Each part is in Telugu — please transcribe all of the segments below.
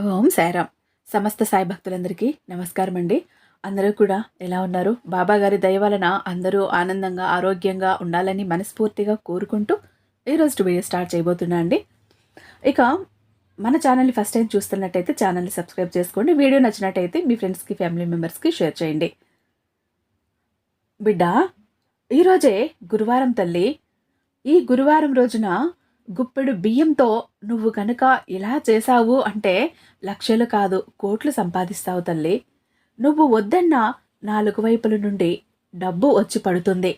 ఓం సాయిరామ్. సమస్త సాయి భక్తులందరికీ నమస్కారం అండి. అందరూ కూడా ఎలా ఉన్నారు? బాబా గారి దయ వలన అందరూ ఆనందంగా, ఆరోగ్యంగా ఉండాలని మనస్ఫూర్తిగా కోరుకుంటూ ఈరోజు వీడియో స్టార్ట్ చేయబోతున్నా అండి. ఇక మన ఛానల్ని ఫస్ట్ టైం చూస్తున్నట్టయితే ఛానల్ని సబ్స్క్రైబ్ చేసుకోండి. వీడియో నచ్చినట్టయితే మీ ఫ్రెండ్స్కి, ఫ్యామిలీ మెంబర్స్కి షేర్ చేయండి. బిడ్డ, ఈరోజే గురువారం తల్లి. ఈ గురువారం రోజున గుప్పెడు బియ్యంతో నువ్వు కనుక ఇలా చేశావు అంటే లక్షలు కాదు కోట్లు సంపాదిస్తావు తల్లి. నువ్వు వద్దన్న 4 వైపుల నుండి డబ్బు వచ్చి పడుతుంది.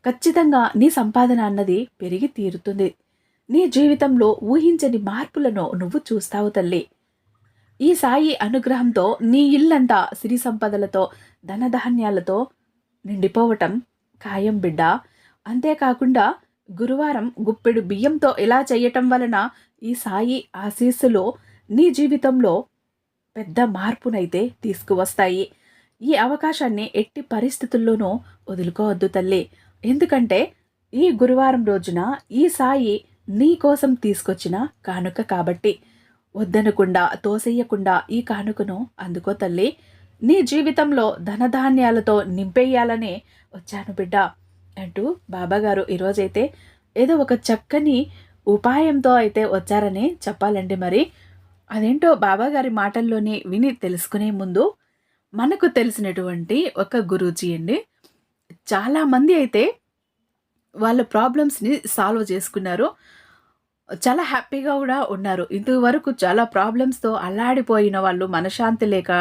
ఖచ్చితంగా నీ సంపాదన అన్నది పెరిగి తీరుతుంది. నీ జీవితంలో ఊహించని మార్పులను నువ్వు చూస్తావు తల్లి. ఈ సాయి అనుగ్రహంతో నీ ఇల్లంతా సిరి సంపదలతో, ధనధాన్యాలతో నిండిపోవటం ఖాయం బిడ్డ. అంతేకాకుండా గురువారం గుప్పెడు బియ్యంతో ఇలా చేయటం వలన ఈ సాయి ఆశీస్సులో నీ జీవితంలో పెద్ద మార్పునైతే తీసుకువస్తాయి. ఈ అవకాశాన్ని ఎట్టి పరిస్థితుల్లోనూ వదులుకోవద్దు తల్లి. ఎందుకంటే ఈ గురువారం రోజున ఈ సాయి నీ కోసం తీసుకొచ్చిన కానుక కాబట్టి వద్దనకుండా, తోసేయకుండా ఈ కానుకను అందుకో తల్లి. నీ జీవితంలో ధనధాన్యాలతో నింపేయాలనే వచ్చాను బిడ్డ అంటూ బాబాగారు ఈరోజైతే ఏదో ఒక చక్కని ఉపాయంతో అయితే వచ్చారని చెప్పాలండి. మరి అదేంటో బాబాగారి మాటల్లోనే విని తెలుసుకునే ముందు మనకు తెలిసినటువంటి ఒక గురూజీ అండి, చాలామంది అయితే వాళ్ళ ప్రాబ్లమ్స్ని సాల్వ్ చేసుకున్నారు. చాలా హ్యాపీగా కూడా ఉన్నారు. ఇంతవరకు చాలా ప్రాబ్లమ్స్తో అల్లాడిపోయిన వాళ్ళు, మనశ్శాంతి లేక,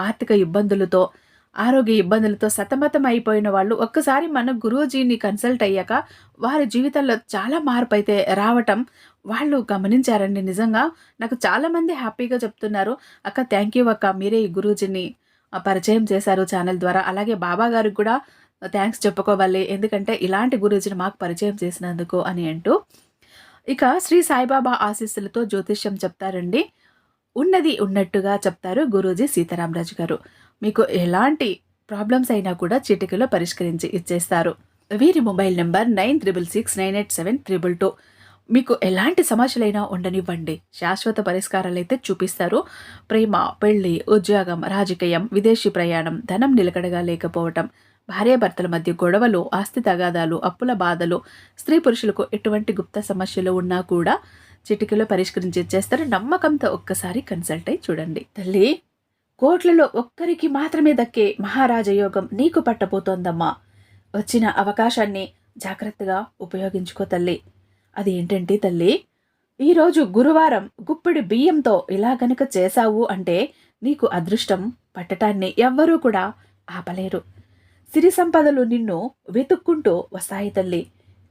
ఆర్థిక ఇబ్బందులతో, ఆరోగ్య ఇబ్బందులతో సతమతం అయిపోయిన వాళ్ళు ఒక్కసారి మన గురూజీని కన్సల్ట్ అయ్యాక వారి జీవితాల్లో చాలా మార్పు అయితే రావటం వాళ్ళు గమనించారండి. నిజంగా నాకు చాలామంది హ్యాపీగా చెప్తున్నారు, అక్క థ్యాంక్ యూ అక్క, మీరే ఈ గురూజీని పరిచయం చేశారు ఛానల్ ద్వారా. అలాగే బాబా గారికి కూడా థ్యాంక్స్ చెప్పుకోవాలి, ఎందుకంటే ఇలాంటి గురూజీని మాకు పరిచయం చేసినందుకు అని అంటూ. ఇక శ్రీ సాయిబాబా ఆశీస్సులతో జ్యోతిష్యం చెప్తారండి. ఉన్నది ఉన్నట్టుగా చెప్తారు గురూజీ సీతారామరాజు గారు. మీకు ఎలాంటి ప్రాబ్లమ్స్ అయినా కూడా చిటికలో పరిష్కరించి ఇచ్చేస్తారు. వీరి మొబైల్ నెంబర్ 96698722. మీకు ఎలాంటి సమస్యలైనా ఉండనివ్వండి, శాశ్వత పరిష్కారాలు అయితే చూపిస్తారు. ప్రేమ, పెళ్లి, ఉద్యోగం, రాజకీయం, విదేశీ ప్రయాణం, ధనం నిలకడగా లేకపోవటం, భార్యాభర్తల మధ్య గొడవలు, ఆస్తి తగాదాలు, అప్పుల బాధలు, స్త్రీ పురుషులకు ఎటువంటి గుప్త సమస్యలు ఉన్నా కూడా చిటికలో పరిష్కరించి ఇచ్చేస్తారు. నమ్మకంతో ఒక్కసారి కన్సల్ట్ అయి చూడండి తల్లి. కోట్లలో ఒక్కరికి మాత్రమే దక్కే మహారాజయోగం నీకు పట్టబోతోందమ్మా. వచ్చిన అవకాశాన్ని జాగ్రత్తగా ఉపయోగించుకో తల్లి. అది ఏంటంటే తల్లి, ఈరోజు గురువారం గుప్పెడి బియ్యంతో ఇలా గనుక చేశావు అంటే నీకు అదృష్టం పట్టటాన్ని ఎవ్వరూ కూడా ఆపలేరు. సిరి సంపదలు నిన్ను వెతుక్కుంటూ వస్తాయి తల్లి.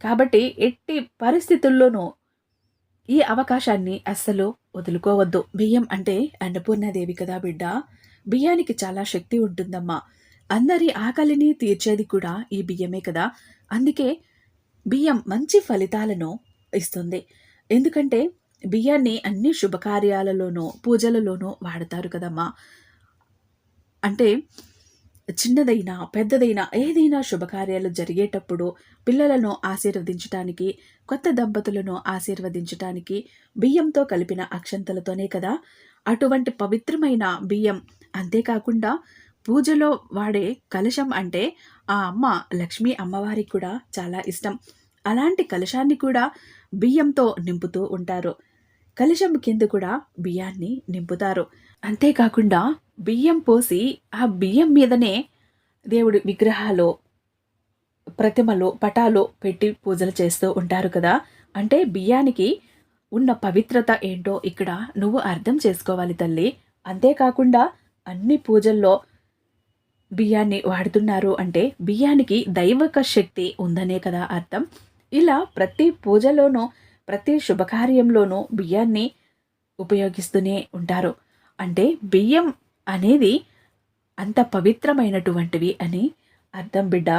కాబట్టి ఎట్టి పరిస్థితుల్లోనూ ఈ అవకాశాన్ని అస్సలు వదులుకోవద్దు. బియ్యం అంటే అన్నపూర్ణాదేవి కదా బిడ్డ. బియ్యానికి చాలా శక్తి ఉంటుందమ్మా. అందరి ఆకలిని తీర్చేది కూడా ఈ బియ్యమే కదా. అందుకే బియ్యం మంచి ఫలితాలను ఇస్తుంది. ఎందుకంటే బియ్యాన్ని అన్ని శుభకార్యాలలోనూ, పూజలలోనూ వాడతారు కదమ్మా. అంటే చిన్నదైనా పెద్దదైనా ఏదైనా శుభకార్యాలు జరిగేటప్పుడు పిల్లలను ఆశీర్వదించటానికి, కొత్త దంపతులను ఆశీర్వదించటానికి బియ్యంతో కలిపిన అక్షంతలతోనే కదా. అటువంటి పవిత్రమైన బియ్యం. అంతేకాకుండా పూజలో వాడే కలశం అంటే ఆ అమ్మ లక్ష్మీ అమ్మవారికి కూడా చాలా ఇష్టం. అలాంటి కలశాన్ని కూడా బియ్యంతో నింపుతూ ఉంటారు. కలశం కింద కూడా బియ్యాన్ని నింపుతారు. అంతేకాకుండా బియ్యం పోసి ఆ బియ్యం మీదనే దేవుడి విగ్రహాలు, ప్రతిమలు, పటాలు పెట్టి పూజలు చేస్తూ ఉంటారు కదా. అంటే బియ్యానికి ఉన్న పవిత్రత ఏంటో ఇక్కడ నువ్వు అర్థం చేసుకోవాలి తల్లి. అంతేకాకుండా అన్ని పూజల్లో బియ్యాన్ని వాడుతున్నారు అంటే బియ్యానికి దైవక శక్తి ఉందనే కదా అర్థం. ఇలా ప్రతి పూజలోనూ, ప్రతి శుభకార్యంలోనూ బియ్యాన్ని ఉపయోగిస్తూనే ఉంటారు. అంటే బియ్యం అనేది అంత పవిత్రమైనటువంటివి అని అర్థం బిడ్డ.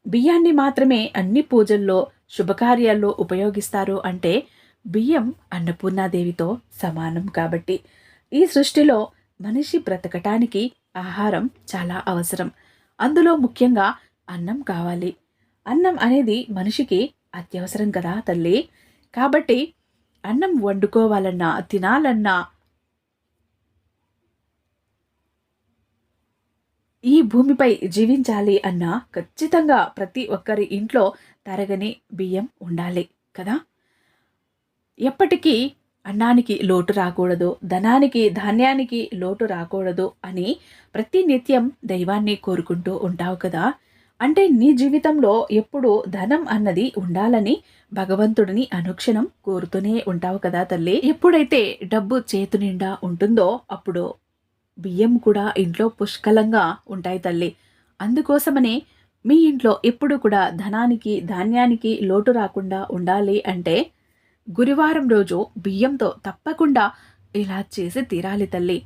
బియ్యాన్ని మాత్రమే అన్ని పూజల్లో, శుభకార్యాల్లో ఉపయోగిస్తారు అంటే బియ్యం అన్నపూర్ణాదేవితో సమానం. కాబట్టి ఈ సృష్టిలో మనిషి బ్రతకటానికి ఆహారం చాలా అవసరం. అందులో ముఖ్యంగా అన్నం కావాలి. అన్నం అనేది మనిషికి అత్యవసరం కదా తల్లి. కాబట్టి అన్నం వండుకోవాలన్నా, తినాలన్నా ఈ భూమిపై జీవించాలి అన్నా ఖచ్చితంగా ప్రతి ఒక్కరి ఇంట్లో తరగని బియ్యం ఉండాలి కదా. ఎప్పటికీ అన్నానికి లోటు రాకూడదు, ధనానికి ధాన్యానికి లోటు రాకూడదు అని ప్రతి నిత్యం దైవాన్ని కోరుకుంటూ ఉంటావు కదా. అంటే నీ జీవితంలో ఎప్పుడు ధనం అన్నది ఉండాలని భగవంతుడిని అనుక్షణం కోరుతూనే ఉంటావు కదా తల్లి. ఎప్పుడైతే డబ్బు చేతు నిండా ఉంటుందో అప్పుడు బియ్యం కూడా ఇంట్లో పుష్కలంగా ఉంటాయి తల్లి. అందుకోసమనే మీ ఇంట్లో ఎప్పుడు కూడా ధనానికి ధాన్యానికి లోటు రాకుండా ఉండాలి అంటే గురువారం రోజు బియ్యంతో తప్పకుండా ఇలా చేసి తీరాలి తల్లి.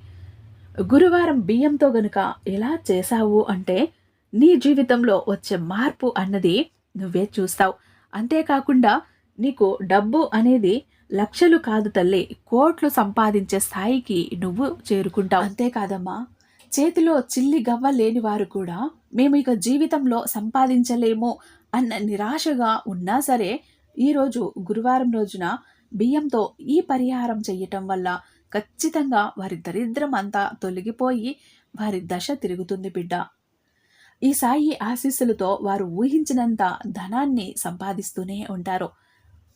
గురువారం బియ్యంతో గనుక ఎలా చేశావు అంటే నీ జీవితంలో వచ్చే మార్పు అన్నది నువ్వే చూస్తావు. అంతేకాకుండా నీకు డబ్బు అనేది లక్షలు కాదు తల్లి, కోట్లు సంపాదించే స్థాయికి నువ్వు చేరుకుంటావు. అంతేకాదమ్మా, చేతిలో చిల్లి గవ్వ లేని వారు కూడా మేము ఇక జీవితంలో సంపాదించలేము అన్న నిరాశగా ఉన్నా సరే ఈరోజు గురువారం రోజున బియ్యంతో ఈ పరిహారం చెయ్యటం వల్ల ఖచ్చితంగా వారి దరిద్రం అంతా తొలగిపోయి వారి దశ తిరుగుతుంది బిడ్డ. ఈ సాయి ఆశీస్సులతో వారు ఊహించినంత ధనాన్ని సంపాదిస్తూనే ఉంటారు.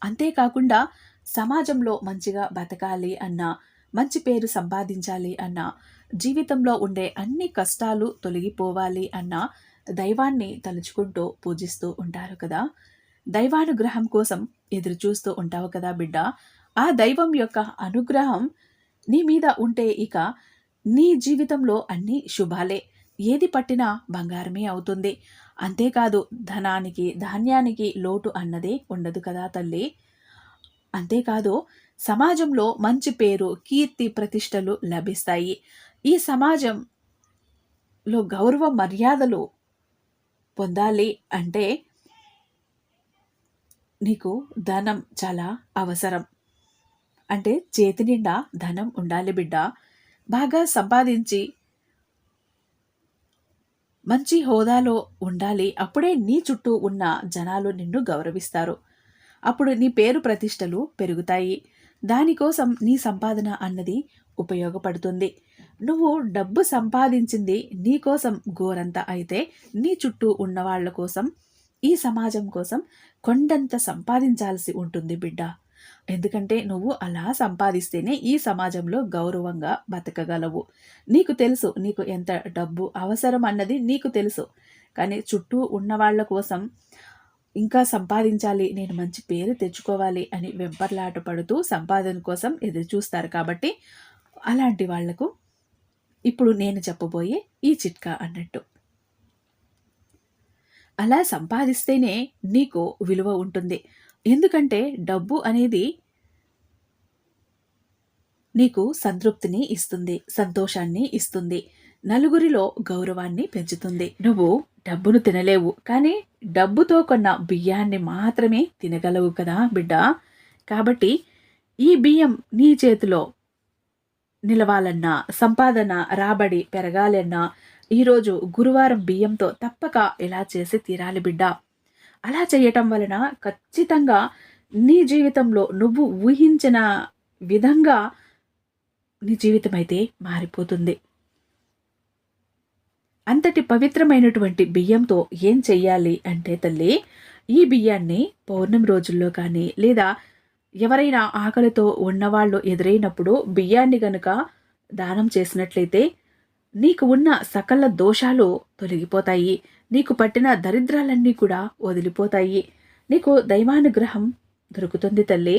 అంతేకాకుండా సమాజంలో మంచిగా బతకాలి అన్నా, మంచి పేరు సంపాదించాలి అన్నా, జీవితంలో ఉండే అన్ని కష్టాలు తొలగిపోవాలి అన్నా దైవాన్ని తలుచుకుంటూ పూజిస్తూ ఉంటారు కదా. దైవానుగ్రహం కోసం ఎదురు చూస్తూ ఉంటావు కదా బిడ్డ. ఆ దైవం యొక్క అనుగ్రహం నీ మీద ఉంటే ఇక నీ జీవితంలో అన్ని శుభాలే. ఏది పట్టినా బంగారమే అవుతుంది. అంతేకాదు ధనానికి ధాన్యానికి లోటు అన్నదే ఉండదు కదా తల్లి. అంతేకాదు సమాజంలో మంచి పేరు కీర్తి ప్రతిష్టలు లభిస్తాయి. ఈ సమాజంలో గౌరవ మర్యాదలు పొందాలి అంటే నీకు ధనం చాలా అవసరం. అంటే చేతి నిండా ధనం ఉండాలి బిడ్డ. బాగా సంపాదించి మంచి హోదాలో ఉండాలి. అప్పుడే నీ చుట్టూ ఉన్న జనాలు నిన్ను గౌరవిస్తారు. అప్పుడు నీ పేరు ప్రతిష్టలు పెరుగుతాయి. దానికోసం నీ సంపాదన అన్నది ఉపయోగపడుతుంది. నువ్వు డబ్బు సంపాదించింది నీ కోసం గోరంత అయితే నీ చుట్టూ ఉన్న వాళ్ళ కోసం, ఈ సమాజం కోసం కొండంత సంపాదించాల్సి ఉంటుంది బిడ్డ. ఎందుకంటే నువ్వు అలా సంపాదిస్తేనే ఈ సమాజంలో గౌరవంగా బతకగలవు. నీకు తెలుసు నీకు ఎంత డబ్బు అవసరం అన్నది నీకు తెలుసు. కానీ చుట్టూ ఉన్న వాళ్ళ కోసం ఇంకా సంపాదించాలి, నేను మంచి పేరు తెచ్చుకోవాలి అని వెంపర్లాట పడుతూ సంపాదన కోసం ఎదురు చూస్తారు. కాబట్టి అలాంటి వాళ్లకు ఇప్పుడు నేను చెప్పబోయే ఈ చిట్కా అన్నట్టు, అలా సంపాదిస్తేనే నీకు విలువ ఉంటుంది. ఎందుకంటే డబ్బు అనేది నీకు సంతృప్తిని ఇస్తుంది, సంతోషాన్ని ఇస్తుంది, నలుగురిలో గౌరవాన్ని పెంచుతుంది. నువ్వు డబ్బును తినలేవు, కానీ డబ్బుతో కొన్న బియ్యాన్ని మాత్రమే తినగలవు కదా బిడ్డ. కాబట్టి ఈ బియ్యం నీ చేతిలో నిలవాలన్నా, సంపాదన రాబడి పెరగాలన్నా ఈరోజు గురువారం బియ్యంతో తప్పక ఇలా చేసి తీరాలి బిడ్డ. అలా చేయటం వలన ఖచ్చితంగా నీ జీవితంలో నువ్వు ఊహించిన విధంగా నీ జీవితం అయితే మారిపోతుంది. అంతటి పవిత్రమైనటువంటి బియ్యంతో ఏం చెయ్యాలి అంటే తల్లి, ఈ బియ్యాన్ని పౌర్ణమి రోజుల్లో కానీ లేదా ఎవరైనా ఆకలితో ఉన్నవాళ్ళు ఎదురైనప్పుడు బియ్యాన్ని గనుక దానం చేసినట్లయితే నీకు ఉన్న సకల దోషాలు తొలగిపోతాయి. నీకు పట్టిన దరిద్రాలన్నీ కూడా వదిలిపోతాయి. నీకు దైవానుగ్రహం దొరుకుతుంది తల్లి.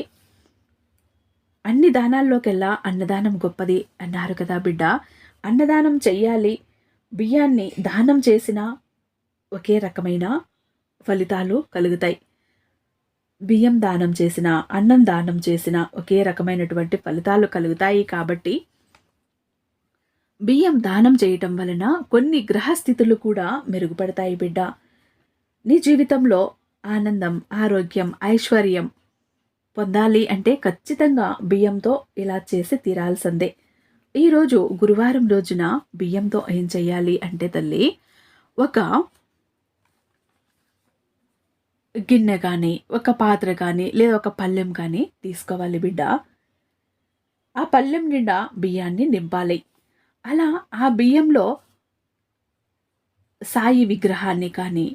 అన్ని దానాల్లోకెల్లా అన్నదానం గొప్పది అన్నారు కదా బిడ్డ. అన్నదానం చెయ్యాలి. బియ్యాన్ని దానం చేసిన ఒకే రకమైన ఫలితాలు కలుగుతాయి. బియ్యం దానం చేసిన, అన్నం దానం చేసిన ఒకే రకమైనటువంటి ఫలితాలు కలుగుతాయి. కాబట్టి బియ్యం దానం చేయటం వలన కొన్ని గ్రహస్థితులు కూడా మెరుగుపడతాయి బిడ్డ. నీ జీవితంలో ఆనందం, ఆరోగ్యం, ఐశ్వర్యం పొందాలి అంటే ఖచ్చితంగా బియ్యంతో ఇలా చేసి తీరాల్సిందే. ఈరోజు గురువారం రోజున బియ్యంతో ఏం చెయ్యాలి అంటే తల్లి, ఒక గిన్నె కానీ, ఒక పాత్ర కానీ, లేదా ఒక పళ్ళెం కానీ తీసుకోవాలి బిడ్డ. ఆ పళ్ళెం నిండా బియ్యాన్ని నింపాలి. అలా ఆ బియ్యంలో సాయి విగ్రహాన్ని కానీ,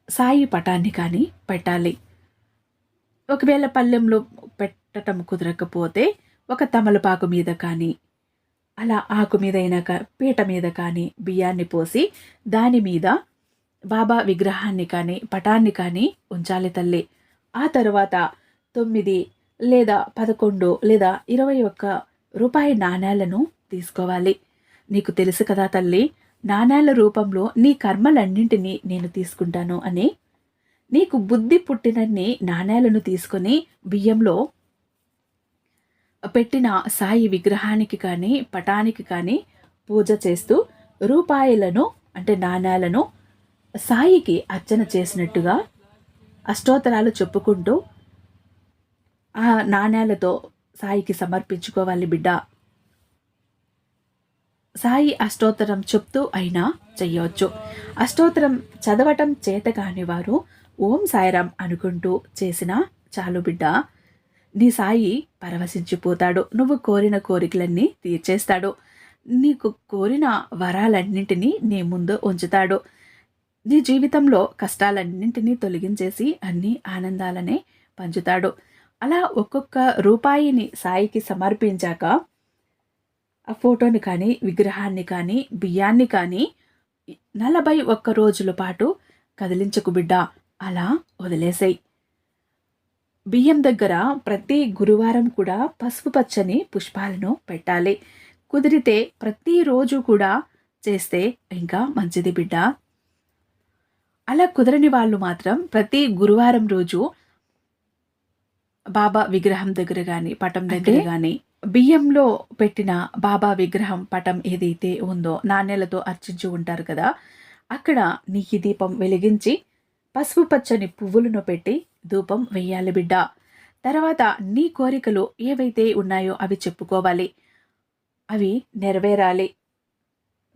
సాయి పటాన్ని కానీ పెట్టాలి. ఒకవేళ పళ్ళెంలో పెట్టటం కుదరకపోతే ఒక తమలపాకు మీద కానీ, అలా ఆకు మీదైనా పీట మీద కానీ బియ్యాన్ని పోసి దాని మీద బాబా విగ్రహాన్ని కానీ పటాన్ని కానీ ఉంచాలి తల్లి. ఆ తరువాత 9 లేదా 11 లేదా 21 రూపాయి నాణేలను తీసుకోవాలి. నీకు తెలుసు కదా తల్లి, నాణేల రూపంలో నీ కర్మలన్నింటినీ నేను తీసుకుంటాను అని. నీకు బుద్ధి పుట్టినన్ని నాణేలను తీసుకొని బియ్యంలో పెట్టిన సాయి విగ్రహానికి కానీ పటానికి కానీ పూజ చేస్తూ రూపాయలను అంటే నాణేలను సాయికి అర్చన చేసినట్టుగా అష్టోత్తరాలు చెప్పుకుంటూ ఆ నాణేలతో సాయికి సమర్పించుకోవాలి బిడ్డ. సాయి అష్టోత్తరం చెప్తూ అయినా చెయ్యవచ్చు. అష్టోత్తరం చదవటం చేత కాని వారు ఓం సాయిరాం అనుకుంటూ చేసినా చాలు బిడ్డ. నీ సాయి పరవశించిపోతాడు. నువ్వు కోరిన కోరికలన్నీ తీర్చేస్తాడు. నీకు కోరిన వరాలన్నింటినీ నీ ముందు ఉంచుతాడు. నీ జీవితంలో కష్టాలన్నింటినీ తొలగించేసి అన్ని ఆనందాలనే పంచుతాడు. అలా ఒక్కొక్క రూపాయిని సాయికి సమర్పించాక ఆ ఫోటోని కానీ విగ్రహాన్ని కానీ బియ్యాన్ని కానీ 41 రోజుల పాటు కదిలించకు బిడ్డ, అలా వదిలేసాయి. బియ్యం దగ్గర ప్రతి గురువారం కూడా పసుపు పచ్చని పుష్పాలను పెట్టాలి. కుదిరితే ప్రతిరోజు కూడా చేస్తే ఇంకా మంచిది బిడ్డ. అలా కుదరని వాళ్ళు మాత్రం ప్రతి గురువారం రోజు బాబా విగ్రహం దగ్గర కానీ పటం దగ్గర కానీ బియ్యంలో పెట్టిన బాబా విగ్రహం పటం ఏదైతే ఉందో నాణ్యాలతో అర్చించి ఉంటారు కదా, అక్కడ నీకి దీపం వెలిగించి పసుపు పచ్చని పువ్వులను పెట్టి ధూపం వెయ్యాలి బిడ్డ. తర్వాత నీ కోరికలు ఏవైతే ఉన్నాయో అవి చెప్పుకోవాలి. అవి నెరవేరాలి.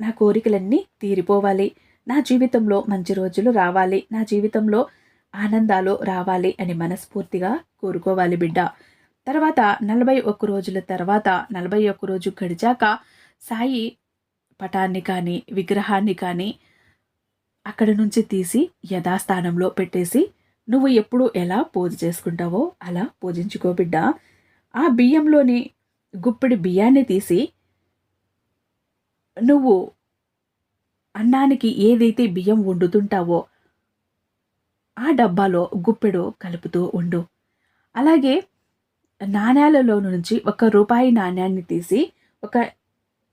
నా కోరికలన్నీ తీరిపోవాలి. నా జీవితంలో మంచి రోజులు రావాలి. నా జీవితంలో ఆనందాలు రావాలి అని మనస్ఫూర్తిగా కోరుకోవాలి బిడ్డ. తర్వాత 41 రోజుల తర్వాత 41 రోజు గడిచాక సాయి పటాన్ని కానీ విగ్రహాన్ని కానీ అక్కడి నుంచి తీసి యథాస్థానంలో పెట్టేసి నువ్వు ఎప్పుడు ఎలా పూజ చేసుకుంటావో అలా పూజించుకో బిడ్డ. ఆ బియ్యంలోని గుప్పిడి బియ్యాన్ని తీసి నువ్వు అన్నానికి ఏదైతే బియ్యం వండుతుంటావో ఆ డబ్బాలో గుప్పెడు కలుపుతూ ఉండు. అలాగే నాణ్యాలలో నుంచి 1 రూపాయి నాణ్యాన్ని తీసి ఒక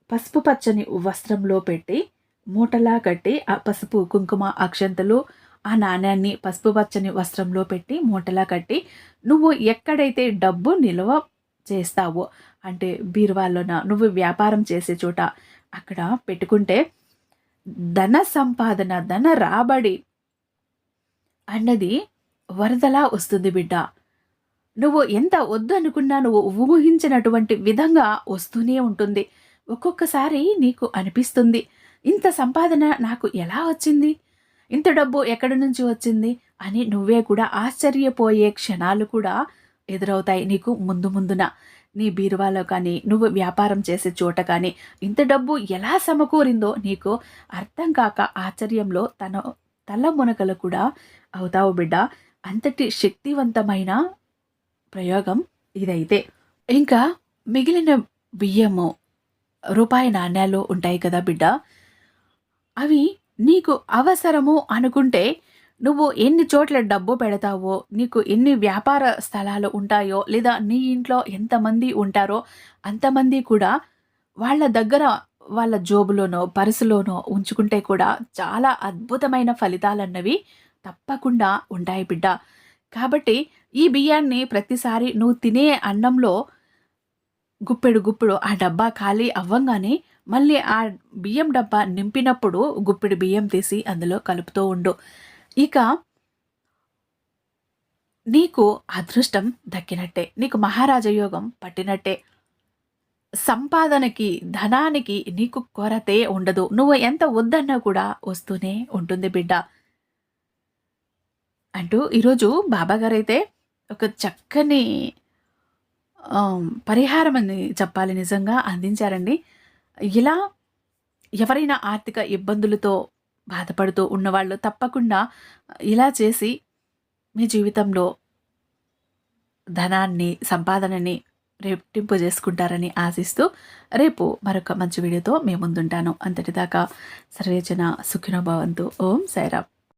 పసుపు పచ్చని వస్త్రంలో పెట్టి మూటలా కట్టి ఆ పసుపు కుంకుమ అక్షంతలు ఆ నాణ్యాన్ని పసుపు పచ్చని వస్త్రంలో పెట్టి మూటలా కట్టి నువ్వు ఎక్కడైతే డబ్బు నిల్వ చేస్తావో అంటే బీరువాలోన నువ్వు వ్యాపారం చేసే చోట అక్కడ పెట్టుకుంటే ధన సంపాదన ధన రాబడి అన్నది వరదలా వస్తుంది బిడ్డ. నువ్వు ఎంత వద్దు అనుకున్నా నువ్వు ఊహించినటువంటి విధంగా వస్తూనే ఉంటుంది. ఒక్కొక్కసారి నీకు అనిపిస్తుంది, ఇంత సంపాదన నాకు ఎలా వచ్చింది, ఇంత డబ్బు ఎక్కడి నుంచి వచ్చింది అని నువ్వే కూడా ఆశ్చర్యపోయే క్షణాలు కూడా ఎదురవుతాయి నీకు ముందున. నీ బీరువాలో కానీ నువ్వు వ్యాపారం చేసే చోట కానీ ఇంత డబ్బు ఎలా సమకూరిందో నీకు అర్థం కాక ఆశ్చర్యంలో తల మునకలు కూడా అవుతావు బిడ్డ. అంతటి శక్తివంతమైన ప్రయోగం ఇదైతే. ఇంకా మిగిలిన బియ్యము రూపాయి నాణ్యాలు ఉంటాయి కదా బిడ్డ, అవి నీకు అవసరము అనుకుంటే నువ్వు ఎన్ని చోట్ల డబ్బు పెడతావో, నీకు ఎన్ని వ్యాపార స్థలాలు ఉంటాయో, లేదా నీ ఇంట్లో ఎంతమంది ఉంటారో అంతమంది కూడా వాళ్ళ దగ్గర వాళ్ళ జోబులోనో పర్సులోనో ఉంచుకుంటే కూడా చాలా అద్భుతమైన ఫలితాలన్నవి తప్పకుండా ఉంటాయి బిడ్డ. కాబట్టి ఈ బియ్యాన్ని ప్రతిసారి నువ్వు తినే అన్నంలో గుప్పెడు ఆ డబ్బా ఖాళీ అవ్వంగానే మళ్ళీ ఆ బియ్యం డబ్బా నింపినప్పుడు గుప్పెడు బియ్యం తీసి అందులో కలుపుతూ ఉండు. ఇక నీకు అదృష్టం దక్కినట్టే, నీకు మహారాజయోగం పట్టినట్టే. సంపాదనకి ధనానికి నీకు కొరతే ఉండదు. నువ్వు ఎంత వద్దన్నా కూడా వస్తూనే ఉంటుంది బిడ్డ అంటూ ఈరోజు బాబాగారైతే ఒక చక్కని పరిహారం అని చెప్పాలి నిజంగా అందించారండి. ఇలా ఎవరైనా ఆర్థిక ఇబ్బందులతో బాధపడుతూ ఉన్నవాళ్ళు తప్పకుండా ఇలా చేసి మీ జీవితంలో ధనాన్ని, సంపాదనని రెట్టింపు చేసుకుంటారని ఆశిస్తూ రేపు మరొక మంచి వీడియోతో మీ ముందుంటాను. అంతటిదాకా సర్వేజన సుఖినో భవంతు. ఓం సాయిరామ్.